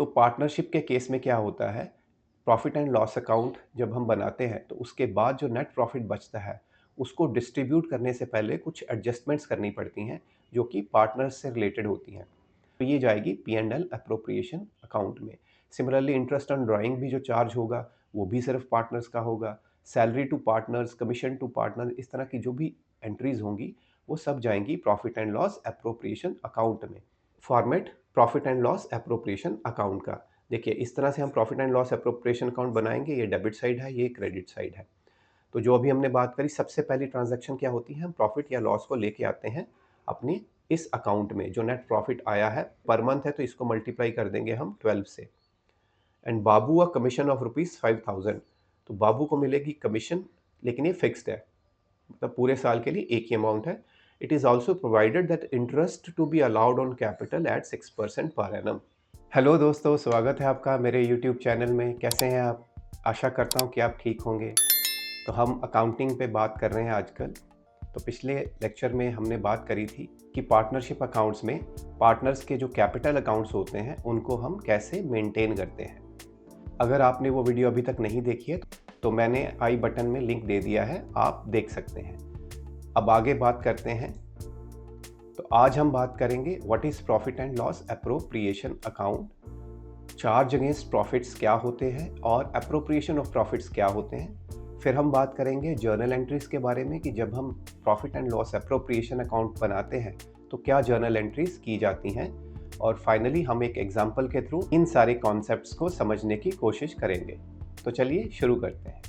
तो पार्टनरशिप के केस में क्या होता है, प्रॉफिट एंड लॉस अकाउंट जब हम बनाते हैं तो उसके बाद जो नेट प्रॉफिट बचता है उसको डिस्ट्रीब्यूट करने से पहले कुछ एडजस्टमेंट्स करनी पड़ती हैं जो कि पार्टनर्स से रिलेटेड होती हैं। तो ये जाएगी P and L appropriation account में। सिमिलरली इंटरेस्ट ऑन ड्राइंग भी जो चार्ज होगा वो भी सिर्फ पार्टनर्स का होगा। Salary to partners, commission to partner, इस तरह की जो भी एंट्रीज होंगी वो सब जाएंगी profit and loss appropriation account में। Format profit and loss appropriation account का देखिए, इस तरह से हम profit and loss appropriation account बनाएंगे। ये डेबिट साइड है, ये क्रेडिट साइड है। तो जो अभी हमने बात करी, सबसे पहली ट्रांजैक्शन क्या होती है, हम प्रॉफिट या लॉस को लेके आते हैं अपनी इस अकाउंट में। जो नेट प्रॉफिट आया है पर मंथ है तो इसको मल्टीप्लाई कर देंगे हम 12 से। And Babu a commission of ₹5000, तो बाबू को मिलेगी कमीशन, लेकिन ये फिक्स्ड है, मतलब पूरे साल के लिए एक ही अमाउंट है। It is also provided that interest to be allowed on capital at 6% per annum. Hello दोस्तों, स्वागत है आपका मेरे यूट्यूब चैनल में। कैसे हैं आप? आशा करता हूँ कि आप ठीक होंगे। तो हम अकाउंटिंग पे बात कर रहे हैं आजकल। तो पिछले लेक्चर में हमने बात करी थी कि पार्टनरशिप अकाउंट्स में पार्टनर्स के जो कैपिटल अकाउंट्स होते हैं उनको हम कैसे मेंटेन करते हैं। अगर आपने वो वीडियो अभी तक नहीं देखी है तो मैंने आई बटन में लिंक दे दिया है, आप देख सकते हैं। अब आगे बात करते हैं। तो आज हम बात करेंगे what is profit and loss appropriation account, charge against profits क्या होते हैं और अप्रोप्रिएशन ऑफ प्रॉफिट्स क्या होते हैं। फिर हम बात करेंगे जर्नल एंट्रीज के बारे में कि जब हम profit and loss appropriation account बनाते हैं तो क्या जर्नल एंट्रीज की जाती हैं। और फाइनली हम एक एग्जाम्पल के थ्रू इन सारे कॉन्सेप्ट्स को समझने की कोशिश करेंगे। तो चलिए शुरू करते हैं।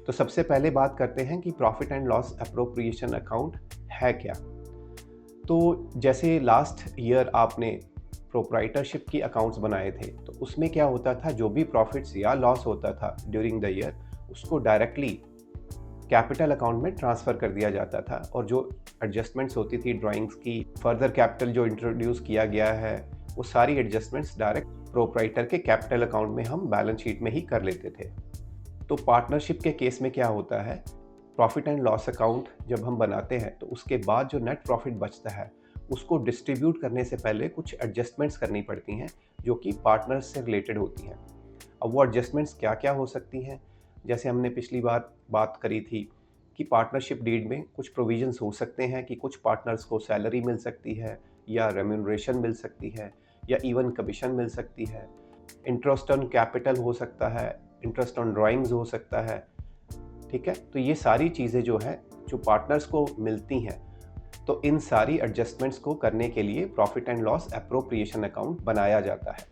तो सबसे पहले बात करते हैं कि profit and loss appropriation account है क्या। तो जैसे लास्ट ईयर आपने प्रोप्राइटरशिप की अकाउंट्स बनाए थे तो उसमें क्या होता था, जो भी प्रॉफिट्स या लॉस होता था ड्यूरिंग द ईयर उसको डायरेक्टली कैपिटल अकाउंट में ट्रांसफ़र कर दिया जाता था। और जो एडजस्टमेंट्स होती थी ड्राइंग्स की, फर्दर कैपिटल जो इंट्रोड्यूस किया गया है, वो सारी एडजस्टमेंट्स डायरेक्ट प्रोप्राइटर के कैपिटल अकाउंट में हम बैलेंस शीट में ही कर लेते थे। तो पार्टनरशिप के केस में क्या होता है, प्रॉफिट एंड लॉस अकाउंट जब हम बनाते हैं तो उसके बाद जो नेट प्रॉफिट बचता है उसको डिस्ट्रीब्यूट करने से पहले कुछ एडजस्टमेंट्स करनी पड़ती हैं जो कि पार्टनर्स से रिलेटेड होती हैं। अब वो एडजस्टमेंट्स क्या क्या हो सकती हैं, जैसे हमने पिछली बार बात करी थी कि पार्टनरशिप डीड में कुछ प्रोविजंस हो सकते हैं कि कुछ पार्टनर्स को सैलरी मिल सकती है या रेम्यूनरेशन मिल सकती है या इवन कमीशन मिल सकती है। इंटरेस्ट ऑन कैपिटल हो सकता है, इंटरेस्ट ऑन ड्राइंग्स हो सकता है। ठीक है, तो ये सारी चीज़ें जो है जो पार्टनर्स को मिलती हैं, तो इन सारी एडजस्टमेंट्स को करने के लिए profit and loss appropriation account बनाया जाता है।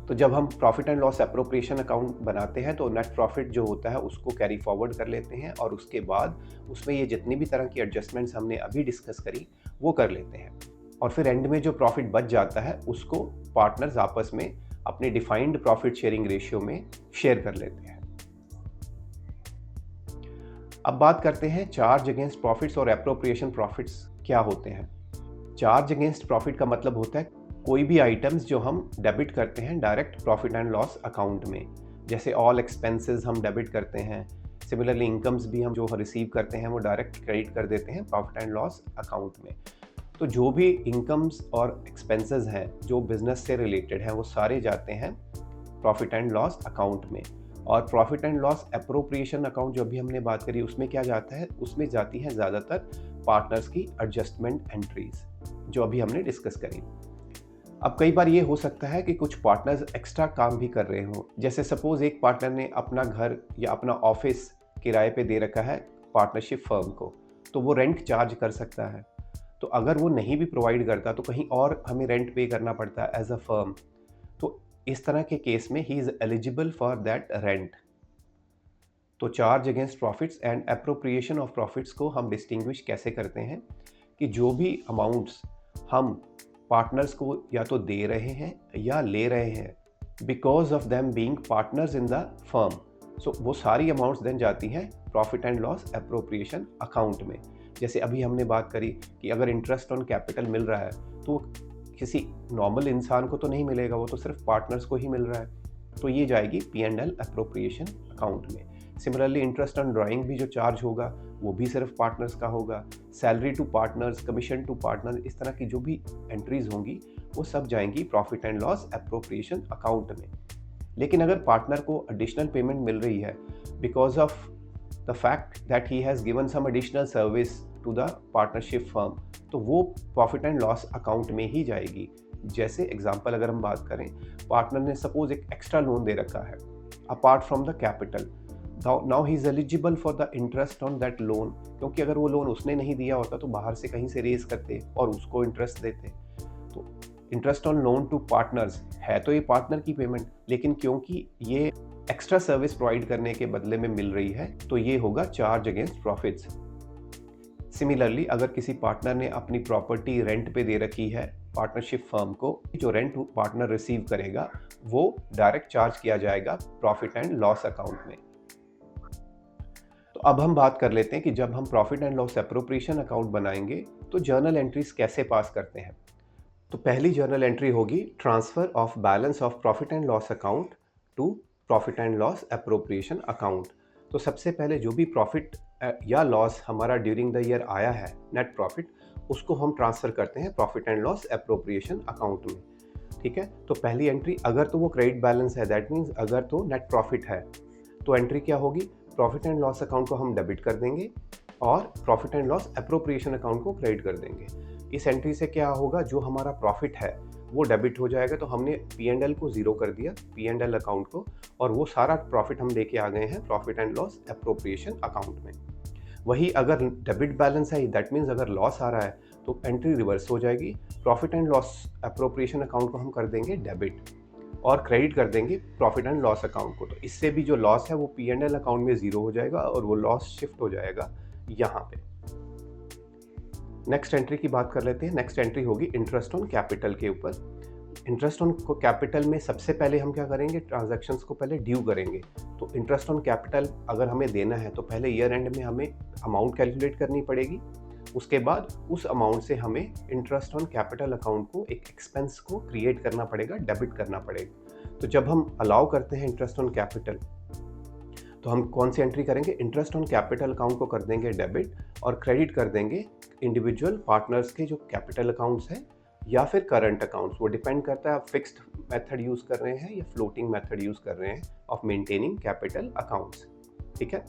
तो जब हम profit and loss appropriation account बनाते हैं तो नेट प्रॉफिट जो होता है उसको कैरी फॉरवर्ड कर लेते हैं और उसके बाद उसमें ये जितनी भी तरह की एडजस्टमेंट्स हमने अभी डिस्कस करी वो कर लेते हैं। और फिर एंड में जो प्रॉफिट बच जाता है उसको पार्टनर्स आपस में अपने डिफाइंड प्रॉफिट शेयरिंग रेशियो में शेयर कर लेते हैं। अब बात करते हैं चार्ज अगेंस्ट प्रॉफिट्स और एप्रोप्रिएशन प्रॉफिट्स क्या होते हैं। चार्ज अगेंस्ट प्रॉफिट का मतलब होता है कोई भी आइटम्स जो हम डेबिट करते हैं direct profit and loss account में, जैसे ऑल एक्सपेंसेस हम डेबिट करते हैं। सिमिलरली इनकम्स भी हम जो रिसीव करते हैं वो डायरेक्ट क्रेडिट कर देते हैं प्रॉफिट एंड लॉस अकाउंट में। तो जो भी इनकम्स और एक्सपेंसेस हैं जो बिजनेस से रिलेटेड हैं वो सारे जाते हैं प्रॉफिट एंड लॉस अकाउंट में। और profit and loss appropriation account जो अभी हमने बात करी उसमें क्या जाता है, उसमें जाती हैं ज़्यादातर पार्टनर्स की एडजस्टमेंट एंट्रीज जो अभी हमने डिस्कस करी। अब कई बार ये हो सकता है कि कुछ पार्टनर्स एक्स्ट्रा काम भी कर रहे हों, जैसे सपोज एक पार्टनर ने अपना घर या अपना ऑफिस किराए पे दे रखा है पार्टनरशिप फर्म को, तो वो रेंट चार्ज कर सकता है। तो अगर वो नहीं भी प्रोवाइड करता तो कहीं और हमें रेंट पे करना पड़ता है एज अ फर्म, तो इस तरह के केस में ही is eligible for that rent. तो charge against profits and appropriation of profits को हम डिस्टिंग्विश कैसे करते हैं कि जो भी अमाउंट्स हम पार्टनर्स को या तो दे रहे हैं या ले रहे हैं because of them being partners in the firm, so वो सारी अमाउंट्स देन जाती हैं profit and loss appropriation account में। जैसे अभी हमने बात करी कि अगर इंटरेस्ट ऑन कैपिटल मिल रहा है तो किसी नॉर्मल इंसान को तो नहीं मिलेगा, वो तो सिर्फ पार्टनर्स को ही मिल रहा है, तो ये जाएगी P and L appropriation account में। सिमिलरली इंटरेस्ट ऑन ड्राइंग भी जो चार्ज होगा वो भी सिर्फ पार्टनर्स का होगा। Salary to partners, commission to partner, इस तरह की जो भी एंट्रीज होंगी वो सब जाएंगी profit and loss appropriation account में। लेकिन अगर पार्टनर को एडिशनल पेमेंट मिल रही है because of the fact that he has given some additional service to the partnership firm, तो वो प्रॉफिट एंड लॉस अकाउंट में ही जाएगी। जैसे एग्जांपल अगर हम बात करें, पार्टनर ने सपोज एक एक्स्ट्रा लोन दे रखा है apart from the capital, now he is eligible for the interest on that loan, क्योंकि अगर वो लोन उसने नहीं दिया होता तो बाहर से कहीं से रेज करते और उसको इंटरेस्ट देते। तो interest on loan to partners है तो ये पार्टनर की पेमेंट, लेकिन क्योंकि ये एक्स्ट्रा सर्विस प्रोवाइड करने के बदले में मिल रही है तो ये होगा चार्ज अगेंस्ट प्रॉफिट्स। सिमिलरली अगर किसी पार्टनर ने अपनी प्रॉपर्टी रेंट पे दे रखी है पार्टनरशिप फर्म को, जो रेंट पार्टनर रिसीव करेगा वो डायरेक्ट चार्ज किया जाएगा प्रॉफिट एंड लॉस अकाउंट में। तो अब हम बात कर लेते हैं कि जब हम profit and loss appropriation account बनाएंगे तो जर्नल एंट्रीज कैसे पास करते हैं। तो पहली जर्नल एंट्री होगी transfer of balance of profit and loss account to profit and loss appropriation account. तो सबसे पहले जो भी प्रॉफिट या लॉस हमारा ड्यूरिंग द ईयर आया है, नेट प्रॉफिट, उसको हम ट्रांसफ़र करते हैं profit and loss appropriation account में। ठीक है, तो पहली एंट्री अगर तो वो क्रेडिट बैलेंस है, दैट मीन्स अगर तो नेट प्रॉफिट है तो एंट्री क्या होगी, प्रॉफिट एंड लॉस अकाउंट को हम डेबिट कर देंगे और profit and loss appropriation account को क्रेडिट कर देंगे। इस एंट्री से क्या होगा, जो हमारा प्रॉफिट है वो डेबिट हो जाएगा, तो हमने P&L को ज़ीरो कर दिया, P&L अकाउंट को, और वो सारा प्रॉफिट हम लेके आ गए हैं profit and loss appropriation account में। वही अगर डेबिट बैलेंस है, दैट मीन्स अगर लॉस आ रहा है तो एंट्री रिवर्स हो जाएगी, profit and loss appropriation account को हम कर देंगे डेबिट और क्रेडिट कर देंगे प्रॉफिट एंड लॉस अकाउंट को। तो इससे भी जो लॉस है वो P&L अकाउंट में ज़ीरो हो जाएगा और वो लॉस शिफ्ट हो जाएगा यहाँ पे। नेक्स्ट एंट्री की बात कर लेते हैं। नेक्स्ट एंट्री होगी इंटरेस्ट ऑन कैपिटल के ऊपर। इंटरेस्ट ऑन कैपिटल में सबसे पहले हम क्या करेंगे, ट्रांजैक्शंस को पहले ड्यू करेंगे। तो इंटरेस्ट ऑन कैपिटल अगर हमें देना है तो पहले ईयर एंड में हमें अमाउंट कैलकुलेट करनी पड़ेगी, उसके बाद उस अमाउंट से हमें इंटरेस्ट ऑन कैपिटल अकाउंट को एक एक्सपेंस को क्रिएट करना पड़ेगा, डेबिट करना पड़ेगा। तो जब हम अलाउ करते हैं इंटरेस्ट ऑन कैपिटल तो हम कौन सी एंट्री करेंगे, इंटरेस्ट ऑन कैपिटल अकाउंट को कर देंगे डेबिट और क्रेडिट कर देंगे इंडिविजुअल पार्टनर्स के जो कैपिटल अकाउंट्स हैं या फिर करंट अकाउंट्स, वो डिपेंड करता है आप फिक्स्ड मेथड यूज़ कर रहे हैं या फ्लोटिंग मेथड यूज़ कर रहे हैं ऑफ मेंटेनिंग कैपिटल अकाउंट्स। ठीक है,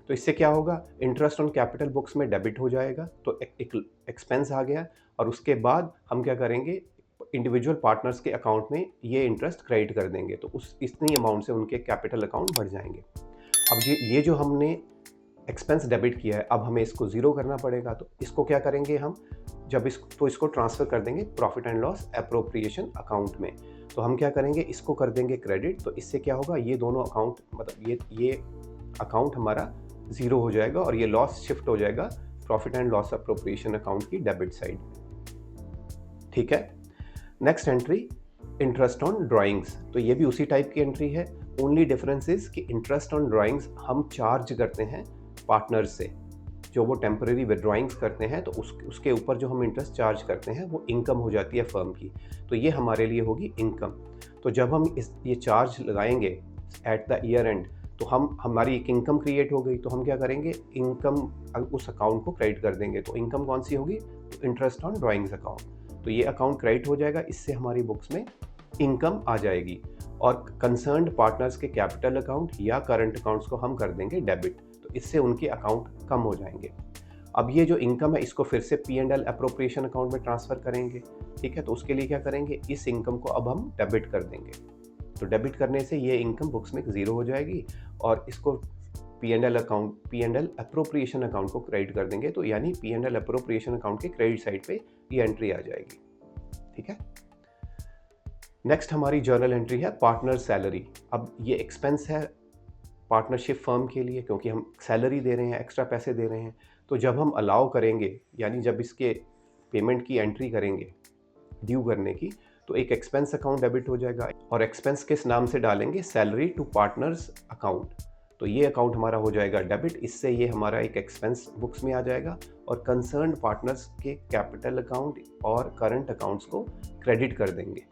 तो इससे क्या होगा, इंटरेस्ट ऑन कैपिटल बुक्स में डेबिट हो जाएगा, तो एक एक्सपेंस आ गया, और उसके बाद हम क्या करेंगे, इंडिविजुअल पार्टनर्स के अकाउंट में ये इंटरेस्ट क्रेडिट कर देंगे, तो उस इतनी अमाउंट से उनके कैपिटल अकाउंट बढ़ जाएंगे। अब ये जो हमने एक्सपेंस डेबिट किया है, अब हमें इसको ज़ीरो करना पड़ेगा। तो इसको क्या करेंगे हम, जब इसको ट्रांसफ़र कर देंगे profit and loss appropriation account में। तो हम क्या करेंगे, इसको कर देंगे क्रेडिट। तो इससे क्या होगा, ये दोनों अकाउंट मतलब ये अकाउंट हमारा ज़ीरो हो जाएगा और ये लॉस शिफ्ट हो जाएगा profit and loss appropriation account की डेबिट साइड। ठीक है, next entry interest on drawings. तो ये भी उसी टाइप की एंट्री है, ओनली डिफरेंस इज कि इंटरेस्ट ऑन ड्राइंग्स हम चार्ज करते हैं पार्टनर से, जो वो टेम्परेरी विड्रॉइंग्स करते हैं तो उसके ऊपर जो हम इंटरेस्ट चार्ज करते हैं वो इनकम हो जाती है फर्म की, तो ये हमारे लिए होगी इनकम। तो जब हम ये चार्ज लगाएंगे एट द ईयर एंड तो हमारी एक इनकम क्रिएट हो गई, तो हम क्या करेंगे, इनकम उस अकाउंट को क्रेडिट कर देंगे। तो इनकम कौन सी होगी, तो इंटरेस्ट ऑन ड्राइंग्स अकाउंट। तो ये अकाउंट क्रेडिट हो जाएगा, इससे हमारी बुक्स में इनकम आ जाएगी और कंसर्न्ड पार्टनर्स के कैपिटल अकाउंट या करंट अकाउंट्स को हम कर देंगे डेबिट, तो इससे उनके अकाउंट कम हो जाएंगे। अब ये जो इनकम है इसको फिर से P&L एप्रोप्रिएशन अकाउंट में ट्रांसफ़र करेंगे। ठीक है, तो उसके लिए क्या करेंगे, इस इनकम को अब हम डेबिट कर देंगे। तो डेबिट करने से ये इनकम बुक्स में ज़ीरो हो जाएगी और इसको P&L एप्रोप्रिएशन अकाउंट को क्रेडिट कर देंगे, तो यानी P&L एप्रोप्रिएशन अकाउंट के क्रेडिट साइड पे ये एंट्री आ जाएगी। ठीक है, नेक्स्ट हमारी जर्नल एंट्री है पार्टनर सैलरी। अब ये एक्सपेंस है पार्टनरशिप फर्म के लिए, क्योंकि हम सैलरी दे रहे हैं, एक्स्ट्रा पैसे दे रहे हैं। तो जब हम अलाउ करेंगे, यानी जब इसके पेमेंट की एंट्री करेंगे ड्यू करने की, तो एक एक्सपेंस अकाउंट डेबिट हो जाएगा और एक्सपेंस किस नाम से डालेंगे, सैलरी टू पार्टनर्स अकाउंट। तो ये अकाउंट हमारा हो जाएगा डेबिट, इससे ये हमारा एक एक्सपेंस बुक्स में आ जाएगा और कंसर्न्ड पार्टनर्स के कैपिटल अकाउंट और करंट अकाउंट्स को क्रेडिट कर देंगे।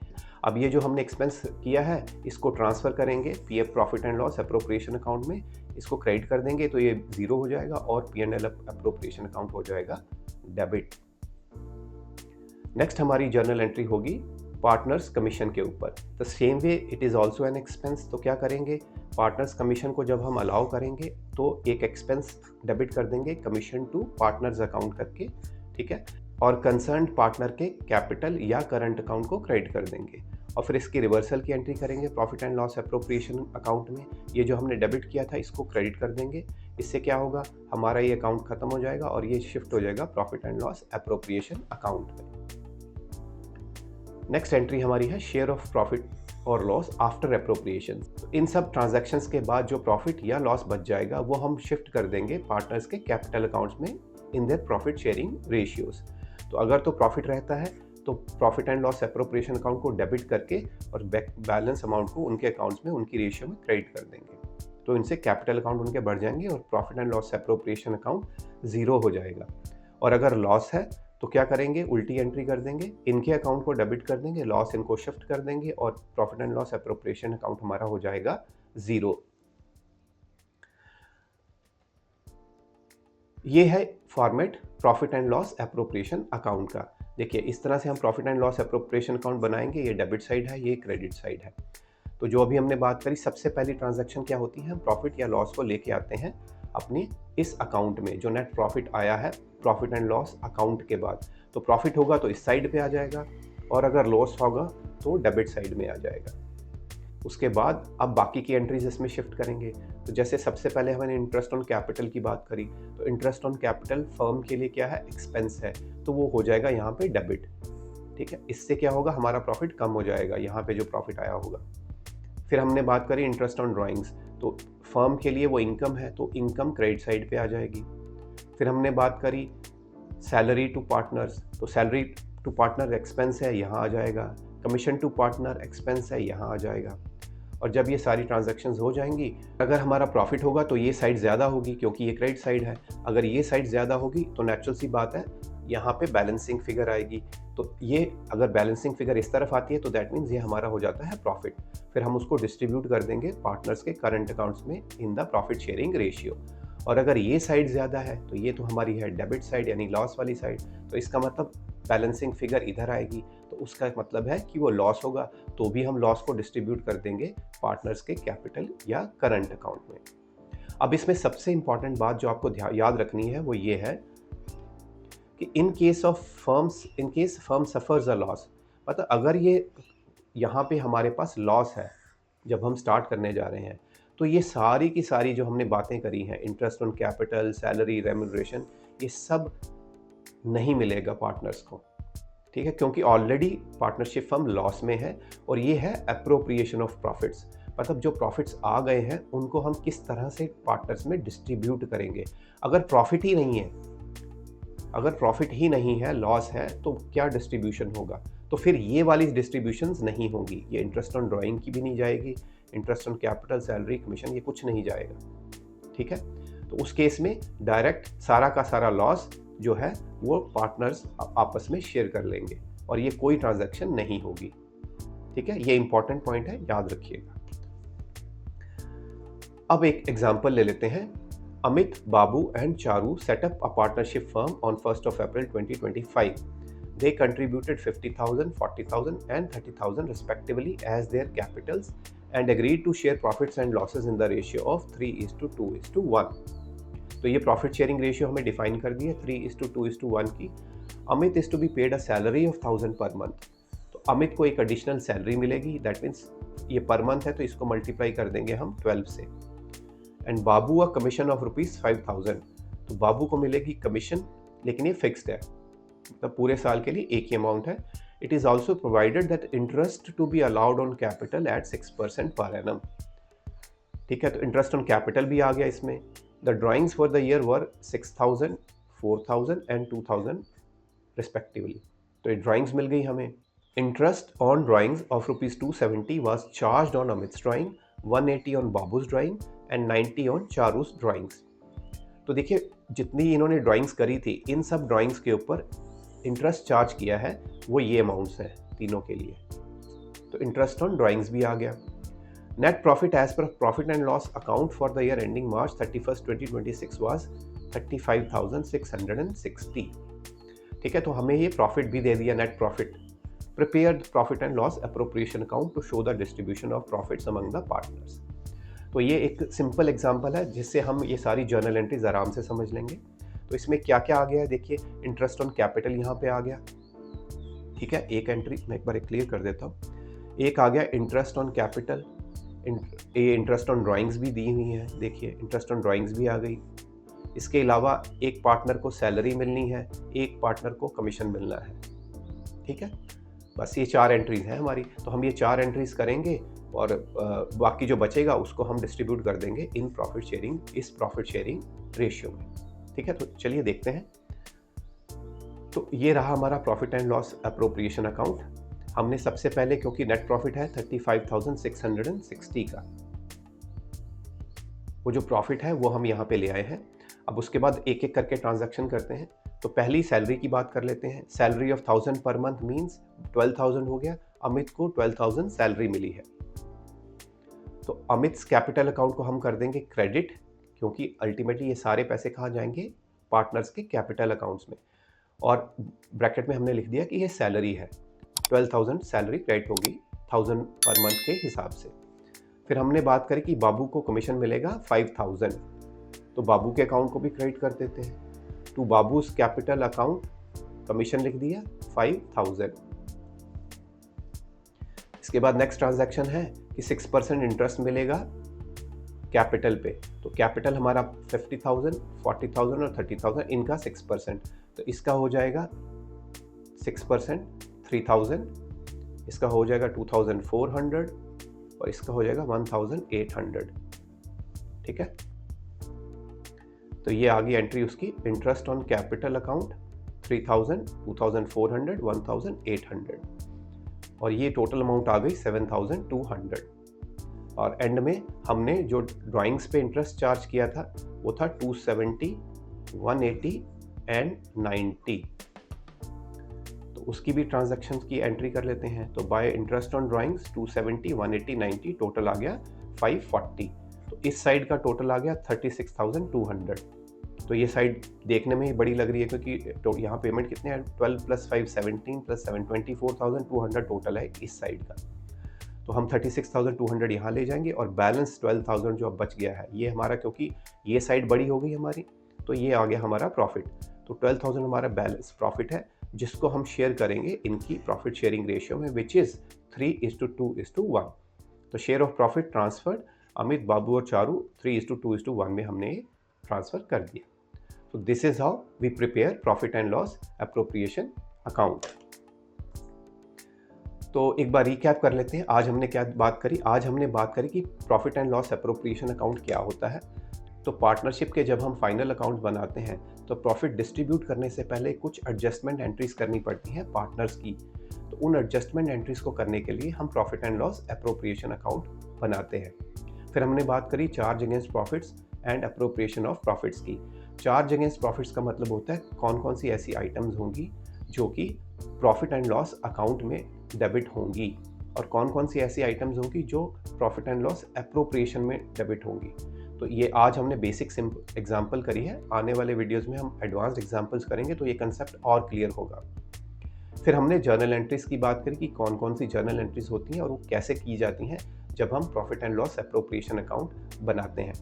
अब ये जो हमने एक्सपेंस किया है इसको ट्रांसफ़र करेंगे PF profit and loss appropriation account में, इसको क्रेडिट कर देंगे, तो ये ज़ीरो हो जाएगा और P&L एप्रोप्रिएशन अकाउंट हो जाएगा डेबिट। नेक्स्ट हमारी जर्नल एंट्री होगी पार्टनर्स कमीशन के ऊपर। The same way it is also an expense. तो क्या करेंगे, पार्टनर्स कमीशन को जब हम अलाउ करेंगे तो एक एक्सपेंस डेबिट कर देंगे कमीशन टू पार्टनर्स अकाउंट करके, ठीक है, और कंसर्न पार्टनर के कैपिटल या करंट अकाउंट को क्रेडिट कर देंगे और फिर इसकी रिवर्सल की एंट्री करेंगे profit and loss appropriation account में। ये जो हमने डेबिट किया था इसको क्रेडिट कर देंगे। इससे क्या होगा, हमारा ये अकाउंट खत्म हो जाएगा और ये शिफ्ट हो जाएगा profit and loss appropriation account में। नेक्स्ट एंट्री हमारी है शेयर ऑफ प्रॉफिट और लॉस आफ्टर अप्रोप्रिएशन। इन सब ट्रांजैक्शंस के बाद जो प्रॉफिट या लॉस बच जाएगा वो हम शिफ्ट कर देंगे पार्टनर्स के कैपिटल अकाउंट्स में in their profit sharing ratios. तो अगर तो प्रॉफिट रहता है तो profit and loss appropriation account को डेबिट करके और बैलेंस अमाउंट को उनके अकाउंट्स में उनकी रेशियो में क्रेडिट कर देंगे। तो इनसे कैपिटल अकाउंट उनके बढ़ जाएंगे और profit and loss appropriation account zero हो जाएगा। और अगर लॉस है तो क्या करेंगे, उल्टी एंट्री कर देंगे, इनके अकाउंट को डेबिट कर देंगे, लॉस इनको शिफ्ट कर देंगे और profit and loss appropriation account हमारा हो जाएगा ज़ीरो। ये है format profit and loss appropriation account का। देखिए इस तरह से हम profit and loss appropriation account बनाएंगे। ये डेबिट साइड है, ये क्रेडिट साइड है। तो जो अभी हमने बात करी, सबसे पहली ट्रांजैक्शन क्या होती है, हम प्रॉफिट या लॉस को लेके आते हैं अपने इस अकाउंट में जो नेट प्रॉफिट आया है प्रॉफिट एंड लॉस अकाउंट के बाद। तो प्रॉफिट होगा तो इस साइड पे आ जाएगा और अगर लॉस होगा तो डेबिट साइड में आ जाएगा। उसके बाद अब बाकी की एंट्रीज इसमें शिफ्ट करेंगे। तो जैसे सबसे पहले हमने इंटरेस्ट ऑन कैपिटल की बात करी, तो इंटरेस्ट ऑन कैपिटल फर्म के लिए क्या है, एक्सपेंस है, तो वो हो जाएगा यहाँ पे डेबिट, ठीक है। इससे क्या होगा, हमारा प्रॉफिट कम हो जाएगा यहाँ पे जो प्रॉफिट आया होगा। फिर हमने बात करी इंटरेस्ट ऑन ड्राइंग्स, तो फर्म के लिए वो इनकम है तो इनकम क्रेडिट साइड पे आ जाएगी। फिर हमने बात करी सैलरी टू पार्टनर्स, तो सैलरी टू पार्टनर एक्सपेंस है, यहाँ आ जाएगा। कमीशन टू पार्टनर एक्सपेंस है, यहाँ आ जाएगा। और जब ये सारी ट्रांजैक्शंस हो जाएंगी, अगर हमारा प्रॉफिट होगा तो ये साइड ज़्यादा होगी क्योंकि ये क्रेडिट साइड है। अगर ये साइड ज़्यादा होगी तो नेचुरल सी बात है यहाँ पे बैलेंसिंग फिगर आएगी। तो ये अगर बैलेंसिंग फिगर इस तरफ आती है तो दैट मीन्स ये हमारा हो जाता है प्रॉफिट। फिर हम उसको डिस्ट्रीब्यूट कर देंगे पार्टनर्स के करंट अकाउंट्स में in the profit sharing ratio. और अगर ये साइड ज़्यादा है तो ये तो हमारी है डेबिट साइड यानी लॉस वाली साइड। तो इसका मतलब बैलेंसिंग फिगर इधर आएगी, तो उसका मतलब है कि वो लॉस होगा तो भी हम लॉस को डिस्ट्रीब्यूट कर देंगे पार्टनर्स के कैपिटल या करंट अकाउंट में। अब इसमें सबसे इंपॉर्टेंट बात जो आपको याद रखनी है वो ये है कि in case firm suffers a loss, मतलब अगर ये यहाँ पे हमारे पास लॉस है जब हम स्टार्ट करने जा रहे हैं, तो ये सारी की सारी जो हमने बातें करी हैं, interest on capital, salary, remuneration, ये सब नहीं मिलेगा पार्टनर्स को, ठीक है, क्योंकि ऑलरेडी पार्टनरशिप फर्म लॉस में है। और ये है अप्रोप्रिएशन ऑफ प्रॉफिट्स, मतलब जो प्रॉफिट्स आ गए हैं उनको हम किस तरह से पार्टनर्स में डिस्ट्रीब्यूट करेंगे। अगर प्रॉफिट ही नहीं है, लॉस है, तो क्या डिस्ट्रीब्यूशन होगा, तो फिर ये वाली डिस्ट्रीब्यूशंस नहीं होंगी। ये इंटरेस्ट ऑन ड्राइंग की भी नहीं जाएगी, interest on capital, salary, commission, ये कुछ नहीं जाएगा, ठीक है। तो उस केस में डायरेक्ट सारा का सारा लॉस जो है वो पार्टनर्स आपस में शेयर कर लेंगे और ये कोई ट्रांजैक्शन नहीं होगी, ठीक है। ये इंपॉर्टेंट पॉइंट है, याद रखिएगा। अब एक एग्जांपल ले लेते हैं। Amit, Babu and Charu set up a partnership firm on 1st of April 2025. They contributed 50,000, 40,000 and 30,000 respectively as their capitals and agreed to share profits and losses in the ratio of 3:2:1. तो ये प्रॉफिट शेयरिंग रेशियो हमें define कर दी है 3:2:1 की। Amit is to be paid a salary of 1000 per month, तो अमित को एक एडिशनल सैलरी मिलेगी, दैट मीन्स ये पर मंथ है तो इसको मल्टीप्लाई कर देंगे हम 12 से। And Babu a commission of ₹5000, तो बाबू को मिलेगी कमीशन, लेकिन ये फिक्स्ड है, मतलब पूरे साल के लिए एक ही अमाउंट है। It is also provided that interest to be allowed on capital at 6% per annum, ठीक है। तो इंटरेस्ट ऑन कैपिटल भी आ गया इसमें। The drawings for the year were 6000, 4000 एंड 2000 रिस्पेक्टिवली, तो ये ड्राइंग्स मिल गई हमें। Interest on drawings of ₹270 was charged on Amit's drawing, 180 on Babu's drawing and 90 on Charu's drawings. तो देखिए जितनी इन्होंने ड्राइंग्स करी थी, इन सब ड्राइंग्स के ऊपर इंटरेस्ट चार्ज किया है, वो ये अमाउंट्स हैं तीनों के लिए। तो इंटरेस्ट ऑन ड्राइंग्स भी आ गया। Net profit as per profit and loss account for the year ending March 31, 2026 was 35,660, ठीक है। तो हमें ये प्रॉफिट भी दे दिया, net profit prepare profit and loss appropriation account to show the distribution of profits among the partners. तो ये एक सिंपल एग्जांपल है जिससे हम ये सारी जर्नल एंट्रीज आराम से समझ लेंगे। तो इसमें क्या क्या आ गया है देखिए, इंटरेस्ट ऑन कैपिटल यहाँ पे आ गया, ठीक है। एक एंट्री मैं एक बार क्लियर कर देता हूँ। एक आ गया इंटरेस्ट ऑन कैपिटल, ये इंटरेस्ट ऑन ड्राइंग्स भी दी हुई है, देखिए इंटरेस्ट ऑन ड्राइंग्स भी आ गई। इसके अलावा एक पार्टनर को सैलरी मिलनी है, एक पार्टनर को कमीशन मिलना है, ठीक है। बस ये 4 एंट्रीज हैं हमारी। तो हम ये 4 एंट्रीज करेंगे और बाकी जो बचेगा उसको हम डिस्ट्रीब्यूट कर देंगे इन प्रॉफिट शेयरिंग, इस प्रॉफिट शेयरिंग रेशियो में, ठीक है। तो चलिए देखते हैं। तो ये रहा हमारा profit and loss appropriation account. हमने सबसे पहले, क्योंकि नेट प्रॉफिट है 35,660 का, वो जो प्रॉफिट है वो हम यहाँ पे ले आए हैं। अब उसके बाद एक एक करके ट्रांजैक्शन करते हैं। तो पहली सैलरी की बात कर लेते हैं। Salary of 1000 per month means 12,000 हो गया। अमित को 12,000 सैलरी मिली है। तो अमित कैपिटल अकाउंट को हम कर देंगे क्रेडिट, क्योंकि अल्टीमेटली ये सारे पैसे कहाँ जाएंगे, पार्टनर्स के कैपिटल अकाउंट्स में। और ब्रैकेट में हमने लिख दिया कि ये सैलरी है, 12,000 सैलरी क्रेडिट होगी 1000 पर मंथ के हिसाब से। फिर हमने बात करी कि बाबू को कमीशन मिलेगा 5,000, तो बाबू के अकाउंट को भी क्रेडिट कर देते हैं। To Babu's capital account commission लिख दिया 5,000। इसके बाद नेक्स्ट ट्रांजैक्शन है कि 6% इंटरेस्ट मिलेगा कैपिटल पे। तो कैपिटल हमारा 50,000, 40,000 और 30,000, इनका 6%। तो इसका हो जाएगा 6% 3,000, इसका हो जाएगा 2,400 और इसका हो जाएगा 1,800, ठीक है। तो ये आ गई एंट्री उसकी, इंटरेस्ट ऑन कैपिटल अकाउंट 3,000, 2,400, 1,800 और ये टोटल अमाउंट आ गई 7,200। और एंड में हमने जो ड्राइंग्स पे इंटरेस्ट चार्ज किया था वो था 270, 180 एंड 90। तो उसकी भी ट्रांजैक्शन की एंट्री कर लेते हैं। तो by interest on drawings 270, 180, 90 total आ गया 540। तो इस साइड का टोटल आ गया 36,200। तो ये साइड देखने में ही बड़ी लग रही है, क्योंकि तो यहाँ पेमेंट कितने हैं, 12 + 5 17 + 7 24,200 टोटल है इस साइड का। तो हम 36,200 यहाँ ले जाएंगे और बैलेंस 12,000 जो अब बच गया है ये हमारा, क्योंकि ये साइड बड़ी हो गई हमारी, तो ये आ गया हमारा प्रॉफिट। तो 12,000 हमारा बैलेंस प्रॉफिट है, जिसको हम शेयर करेंगे इनकी प्रॉफिट शेयरिंग रेशियो में, विच इज़ 3:2:1। तो share of profit transferred, Amit, Babu और चारू 3:2:1 में हमने ट्रांसफ़र कर दिया। तो this is how we prepare profit and loss appropriation account. तो एक बार रिकैप कर लेते हैं। आज हमने क्या बात करी, आज हमने बात करी कि profit and loss appropriation account क्या होता है। तो पार्टनरशिप के जब हम फाइनल अकाउंट बनाते हैं तो प्रॉफिट डिस्ट्रीब्यूट करने से पहले कुछ एडजस्टमेंट एंट्रीज करनी पड़ती हैं पार्टनर्स की। तो उन एडजस्टमेंट एंट्रीज को करने के लिए हम profit and loss appropriation account बनाते हैं। फिर हमने बात करी charge against profits and appropriation of profits की। चार्ज अगेंस्ट प्रॉफिट्स का मतलब होता है कौन कौन सी ऐसी आइटम्स होंगी जो कि प्रॉफिट एंड लॉस अकाउंट में डेबिट होंगी, और कौन कौन सी ऐसी आइटम्स होंगी जो प्रॉफिट एंड लॉस अप्रोप्रिएशन में डेबिट होंगी। तो ये आज हमने बेसिक एग्जांपल करी है, आने वाले वीडियोस में हम एडवांस्ड एग्जांपल्स करेंगे तो ये कंसेप्ट और क्लियर होगा। फिर हमने जर्नल एंट्रीज की बात करी कि कौन कौन सी जर्नल एंट्रीज होती हैं और वो कैसे की जाती हैं जब हम profit and loss appropriation account बनाते हैं।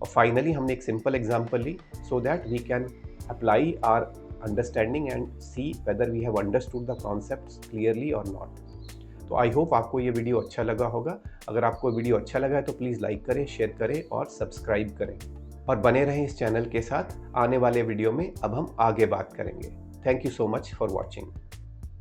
और फाइनली हमने एक सिंपल एग्जांपल ली so that we can apply our understanding and see whether we have understood the concepts clearly और नॉट। तो आई होप आपको ये वीडियो अच्छा लगा होगा। अगर आपको वीडियो अच्छा लगा है तो प्लीज़ लाइक करें, शेयर करें और सब्सक्राइब करें और बने रहें इस चैनल के साथ। आने वाले वीडियो में अब हम आगे बात करेंगे। Thank you so much for watching.